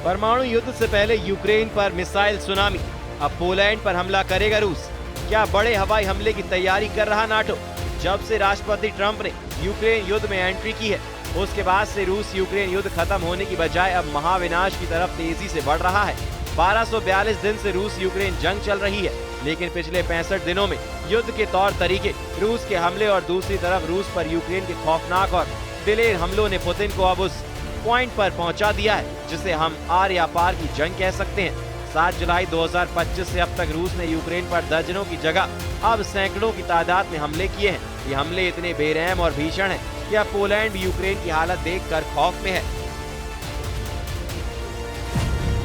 परमाणु युद्ध से पहले यूक्रेन पर मिसाइल सुनामी, अब पोलैंड पर हमला करेगा रूस। क्या बड़े हवाई हमले की तैयारी कर रहा नाटो? जब से राष्ट्रपति ट्रंप ने यूक्रेन युद्ध में एंट्री की है, उसके बाद से रूस यूक्रेन युद्ध खत्म होने की बजाय अब महाविनाश की तरफ तेजी से बढ़ रहा है। 1242 दिन से रूस यूक्रेन जंग चल रही है, लेकिन पिछले 65 दिनों में युद्ध के तौर तरीके, रूस के हमले और दूसरी तरफ रूस पर यूक्रेन के खौफनाक और दिलेर हमलों ने पुतिन को अब उस पॉइंट पर पहुंचा दिया है जिसे हम आर या पार की जंग कह सकते हैं। 7 जुलाई 2025 से अब तक रूस ने यूक्रेन पर दर्जनों की जगह अब सैकड़ों की तादाद में हमले किए हैं। ये हमले इतने बेरहम और भीषण हैं कि अब पोलैंड भी यूक्रेन की हालत देखकर खौफ में है।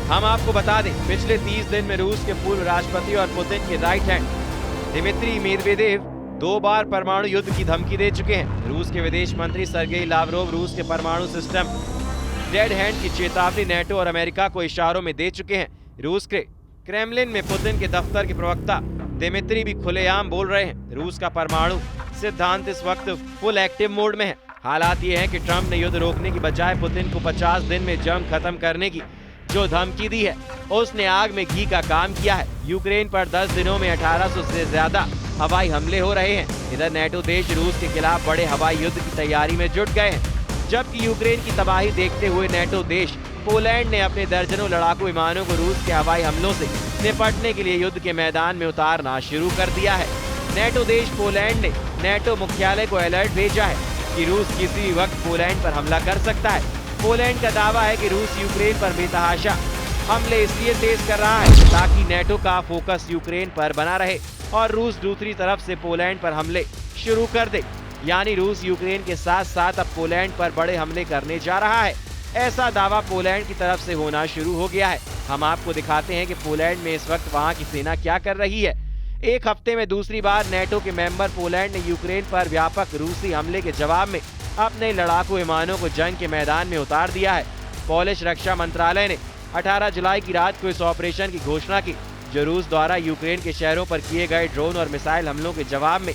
हम आपको बता दें, पिछले 30 दिन में रूस के पूर्व राष्ट्रपति और पुतिन के राइट हैंड दिमित्री मेदवेदेव 2 बार परमाणु युद्ध की धमकी दे चुके हैं। रूस के विदेश मंत्री सर्गेई लावरोव रूस के परमाणु सिस्टम डेड हैंड की चेतावनी नेटो और अमेरिका को इशारों में दे चुके हैं। रूस के क्रेमलिन में पुतिन के दफ्तर के प्रवक्ता दिमित्री भी खुलेआम बोल रहे हैं। रूस का परमाणु सिद्धांत इस वक्त फुल एक्टिव मोड में है। हालात ये हैं कि ट्रंप ने युद्ध रोकने की बजाय पुतिन को 50 दिन में जंग खत्म करने की जो धमकी दी है, उसने आग में घी का काम किया है। यूक्रेन पर 10 दिनों में 1800 से ज्यादा हवाई हमले हो रहे हैं। इधर नेटो देश रूस के खिलाफ बड़े हवाई युद्ध की तैयारी में जुट गए हैं। जबकि यूक्रेन की तबाही देखते हुए नेटो देश पोलैंड ने अपने दर्जनों लड़ाकू विमानों को रूस के हवाई हमलों से निपटने के लिए युद्ध के मैदान में उतारना शुरू कर दिया है। नेटो देश पोलैंड ने नेटो मुख्यालय को अलर्ट भेजा है कि रूस किसी भी वक्त पोलैंड पर हमला कर सकता है। पोलैंड का दावा है कि रूस यूक्रेन पर बेतहाशा हमले इसलिए तेज कर रहा है ताकि नेटो का फोकस यूक्रेन पर बना रहे और रूस दूसरी तरफ से पोलैंड पर हमले शुरू कर दे। यानी रूस यूक्रेन के साथ साथ अब पोलैंड पर बड़े हमले करने जा रहा है। ऐसा दावा पोलैंड की तरफ से होना शुरू हो गया है। हम आपको दिखाते हैं कि पोलैंड में इस वक्त वहां की सेना क्या कर रही है। एक हफ्ते में दूसरी बार नेटो के मेंबर पोलैंड ने यूक्रेन पर व्यापक रूसी हमले के जवाब में अपने लड़ाकू विमानों को जंग के मैदान में उतार दिया है। पोलिश रक्षा मंत्रालय ने 18 जुलाई की रात को इस ऑपरेशन की घोषणा की, जो रूस द्वारा यूक्रेन के शहरों पर किए गए ड्रोन और मिसाइल हमलों के जवाब में।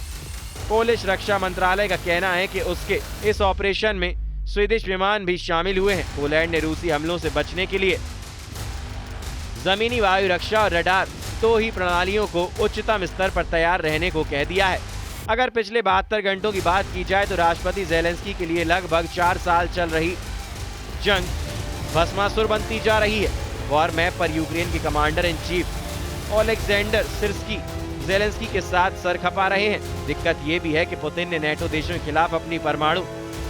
पोलिश रक्षा मंत्रालय का कहना है कि उसके इस ऑपरेशन में स्वीडिश विमान भी शामिल हुए हैं। पोलैंड ने रूसी हमलों से बचने के लिए जमीनी वायु रक्षा और रडार तो ही प्रणालियों को उच्चतम स्तर पर तैयार रहने को कह दिया है। अगर पिछले 72 घंटों की बात की जाए तो राष्ट्रपति ज़ेलेंस्की के लिए लगभग 4 साल चल रही जंग भस्मासुर बनती जा रही है। वॉर मैप पर यूक्रेन के commander in chief Oleksandr Syrskyi Zelensky के साथ सर खपा रहे हैं। दिक्कत ये भी है कि पुतिन ने नेटो देशों के खिलाफ अपनी परमाणु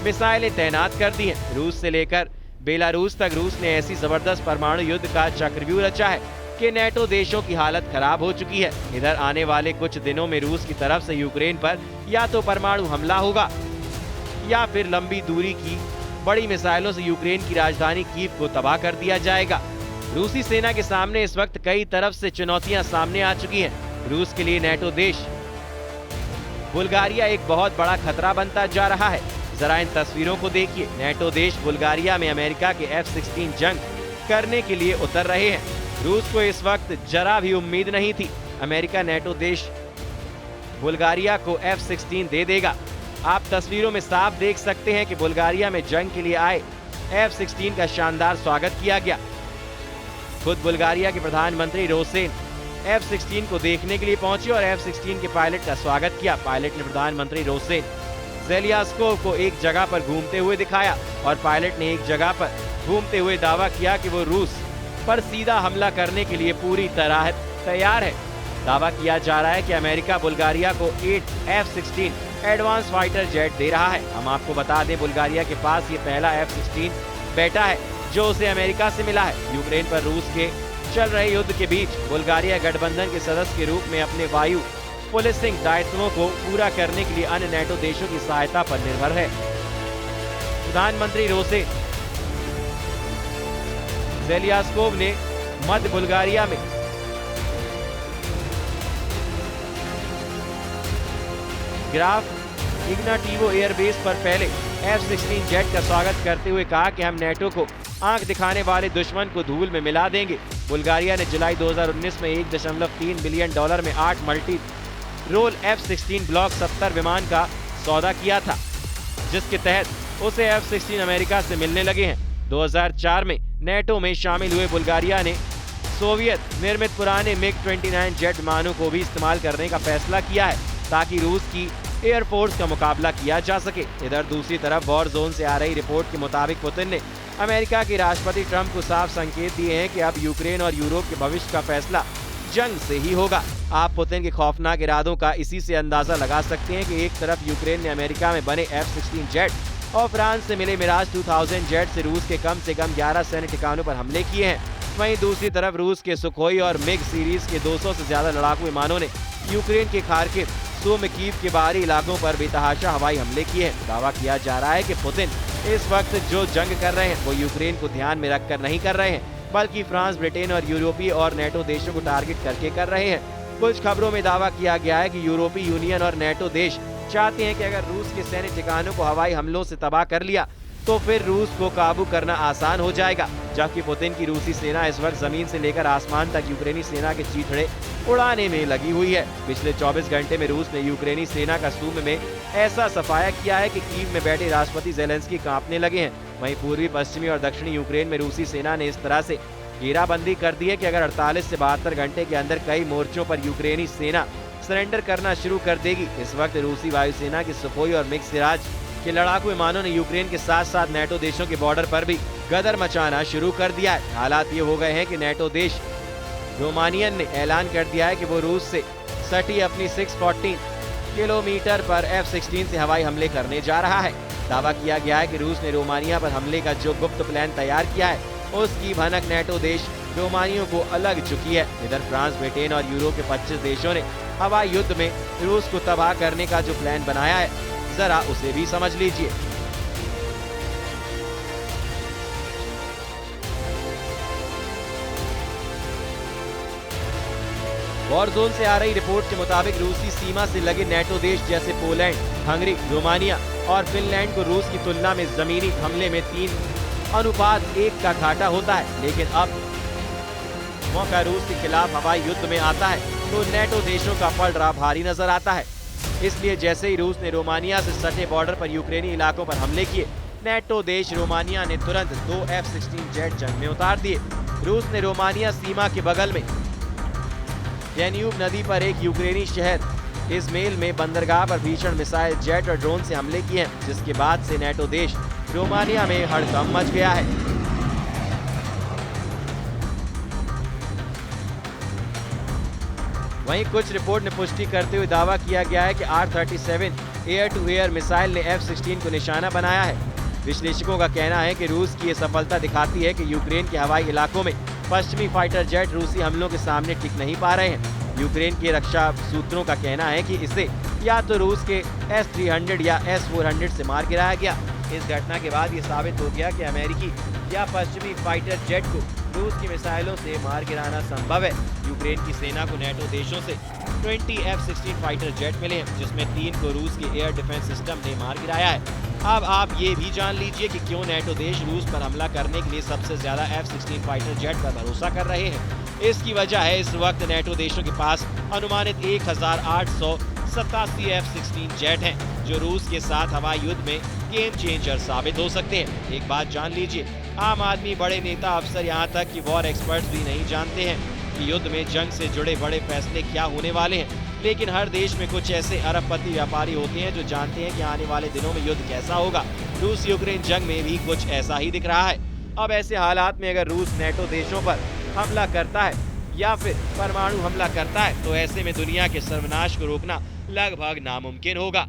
मिसाइलें तैनात कर दी हैं। रूस से लेकर बेलारूस तक रूस ने ऐसी जबरदस्त परमाणु युद्ध का चक्रव्यूह रचा है कि नेटो देशों की हालत खराब हो चुकी है। इधर आने वाले कुछ दिनों में रूस की तरफ से यूक्रेन पर या तो परमाणु हमला होगा या फिर लंबी दूरी की बड़ी मिसाइलों से यूक्रेन की राजधानी कीव को तबाह कर दिया जाएगा। रूसी सेना के सामने इस वक्त कई तरफ से चुनौतियां सामने आ चुकी हैं। रूस के लिए नेटो देश बुल्गारिया एक बहुत बड़ा खतरा बनता जा रहा है। जरा इन तस्वीरों को देखिए। नेटो देश बुल्गारिया में अमेरिका के F-16 जंग करने के लिए उतर रहे हैं। रूस को इस वक्त जरा भी उम्मीद नहीं थी अमेरिका नेटो देश बुल्गारिया को F-16 दे देगा। आप तस्वीरों में साफ देख सकते हैं कि बुल्गारिया में जंग के लिए आए F-16 का शानदार स्वागत किया गया। खुद बुल्गारिया के प्रधानमंत्री रोसेन F-16 को देखने के लिए पहुंचे और F-16 के पायलट का स्वागत किया। पायलट ने प्रधानमंत्री रोसेन ज़ेलेंस्की को एक जगह पर घूमते हुए दिखाया और पायलट ने एक जगह पर घूमते हुए दावा किया कि वो रूस पर सीधा हमला करने के लिए पूरी तरह तैयार है। दावा किया जा रहा है कि अमेरिका बुल्गारिया को 8 F-16 एडवांस फाइटर जेट दे रहा है। हम आपको बता दें, बुल्गारिया के पास ये पहला F-16 बेटा है जो उसे अमेरिका से मिला है। यूक्रेन पर रूस के चल रहे युद्ध के बीच बुल्गारिया गठबंधन के सदस्य के रूप में अपने वायु पुलिसिंग दायित्वों को पूरा करने के लिए अन्य नेटो देशों की सहायता पर निर्भर है। प्रधानमंत्री रोसेन ज़ेलेंस्की ने मध्य बुल्गारिया में ग्राफ इग्नाटिवो एयरबेस पर पहले F-16 जेट का स्वागत करते हुए कहा कि हम नेटो को आंख दिखाने वाले दुश्मन को धूल में मिला देंगे। बुल्गारिया ने जुलाई 2019 में $1.3 बिलियन में 8 मल्टी रोल F-16 ब्लॉक 70 विमान का सौदा किया था, जिसके तहत उसे F-16 अमेरिका से मिलने लगे हैं। 2004 में नेटो में शामिल हुए बुल्गारिया ने सोवियत निर्मित पुराने मिग-29 जेट विमानों को भी इस्तेमाल करने का फैसला किया है ताकि रूस की एयरफोर्स का मुकाबला किया जा सके। इधर दूसरी तरफ वॉर जोन से आ रही रिपोर्ट के मुताबिक पुतिन ने अमेरिका के राष्ट्रपति ट्रंप को साफ संकेत दिए हैं कि अब यूक्रेन और यूरोप के भविष्य का फैसला जंग से ही होगा। आप पुतिन के खौफनाक इरादों का इसी से अंदाजा लगा सकते हैं कि एक तरफ यूक्रेन ने अमेरिका में बने F-16 जेट और फ्रांस से मिले मिराज 2000 जेट से रूस के कम 11 सैन्य ठिकानों पर हमले किए हैं। वहीं दूसरी तरफ रूस के सुखोई और मिग सीरीज के 200 से ज्यादा लड़ाकू विमानों ने यूक्रेन के खार्किव, सूमी कीव के बाहरी इलाकों पर बेतहाशा हवाई हमले किए हैं। दावा किया जा रहा है कि पुतिन इस वक्त जो जंग कर रहे हैं वो यूक्रेन को ध्यान में रखकर नहीं कर रहे हैं, बल्कि फ्रांस, ब्रिटेन और यूरोपीय और नेटो देशों को टारगेट करके कर रहे हैं। कुछ खबरों में दावा किया गया है कि यूरोपीय यूनियन और नेटो देश चाहते हैं कि अगर रूस के सैन्य ठिकानों को हवाई हमलों से तबाह कर लिया तो फिर रूस को काबू करना आसान हो जाएगा, जबकि पुतिन की रूसी सेना इस वक्त जमीन से लेकर आसमान तक यूक्रेनी सेना के चीथड़े उड़ाने में लगी हुई है। पिछले 24 घंटे में रूस ने यूक्रेनी सेना का सूमी में ऐसा सफाया किया है कि कीव में बैठे राष्ट्रपति ज़ेलेंस्की कांपने लगे हैं। वहीं पूर्वी, पश्चिमी और दक्षिणी यूक्रेन में रूसी सेना ने इस तरह से घेराबंदी कर दी है कि अगर 48 से 72 घंटे के अंदर कई मोर्चों पर यूक्रेनी सेना सरेंडर करना शुरू कर देगी। इस वक्त रूसी वायुसेना की सुखोई और मिग सिराज के लड़ाकू विमानों ने यूक्रेन के साथ साथ नेटो देशों के बॉर्डर पर भी गदर मचाना शुरू कर दिया है। हालात ये हो गए हैं कि नेटो देश रोमानियन ने ऐलान कर दिया है कि वो रूस से सटी अपनी 614 किलोमीटर पर F-16 से हवाई हमले करने जा रहा है। दावा किया गया है कि रूस ने रोमानिया पर हमले का जो गुप्त प्लान तैयार किया है उसकी भनक नेटो देश रोमानियों को अलग चुकी है। इधर फ्रांस, ब्रिटेन और यूरोप के 25 देशों ने हवाई युद्ध में रूस को तबाह करने का जो प्लान बनाया है, जरा उसे भी समझ लीजिए। वॉर जोन से आ रही रिपोर्ट के मुताबिक रूसी सीमा से लगे नेटो देश जैसे पोलैंड, हंगरी, रोमानिया और फिनलैंड को रूस की तुलना में जमीनी हमले में 3:1 का घाटा होता है। लेकिन अब मौका रूस के खिलाफ हवाई युद्ध में आता है तो नेटो देशों का पलड़ा भारी नजर आता है। इसलिए जैसे ही रूस ने रोमानिया से सटे बॉर्डर पर यूक्रेनी इलाकों पर हमले किए, नेटो देश रोमानिया ने तुरंत 2 F-16 जेट जंग में उतार दिए। रूस ने रोमानिया सीमा के बगल में डैन्यूब नदी पर एक यूक्रेनी शहर इज़मेल में बंदरगाह पर भीषण मिसाइल, जेट और ड्रोन से हमले किए हैं, जिसके बाद से नेटो देश रोमानिया में हड़कंप मच गया है। वहीं कुछ रिपोर्ट ने पुष्टि करते हुए दावा किया गया है कि R-37 air to air missile ने F-16 को निशाना बनाया है। विश्लेषकों का कहना है कि रूस की ये सफलता दिखाती है कि यूक्रेन के हवाई इलाकों में पश्चिमी फाइटर जेट रूसी हमलों के सामने टिक नहीं पा रहे हैं। यूक्रेन के रक्षा सूत्रों का कहना है कि इसे या तो रूस के S-300 या S-400 से मार गिराया गया। इस घटना के बाद ये साबित हो गया कि अमेरिकी या पश्चिमी फाइटर जेट को रूस की मिसाइलों से मार गिराना संभव है। यूक्रेन की सेना को नेटो देशों से 20 F-16 फाइटर जेट मिले हैं, जिसमें 3 को रूस के एयर डिफेंस सिस्टम ने मार गिराया है। अब आप ये भी जान लीजिए कि क्यों नेटो देश रूस पर हमला करने के लिए सबसे ज्यादा F-16 फाइटर जेट पर भरोसा कर रहे हैं। इसकी वजह है इस वक्त नेटो देशों के पास अनुमानित 1887 F-16 जेट हैं, जो रूस के साथ हवाई युद्ध में गेम चेंजर साबित हो सकते हैं। एक बात जान लीजिए, आम आदमी, बड़े नेता, अफसर, यहाँ तक कि वॉर एक्सपर्ट्स भी नहीं जानते हैं कि युद्ध में जंग से जुड़े बड़े फैसले क्या होने वाले हैं। लेकिन हर देश में कुछ ऐसे अरबपति व्यापारी होते हैं जो जानते हैं कि आने वाले दिनों में युद्ध कैसा होगा। रूस यूक्रेन जंग में भी कुछ ऐसा ही दिख रहा है। अब ऐसे हालात में अगर रूस नेटो देशों पर हमला करता है या फिर परमाणु हमला करता है तो ऐसे में दुनिया के सर्वनाश को रोकना लगभग नामुमकिन होगा।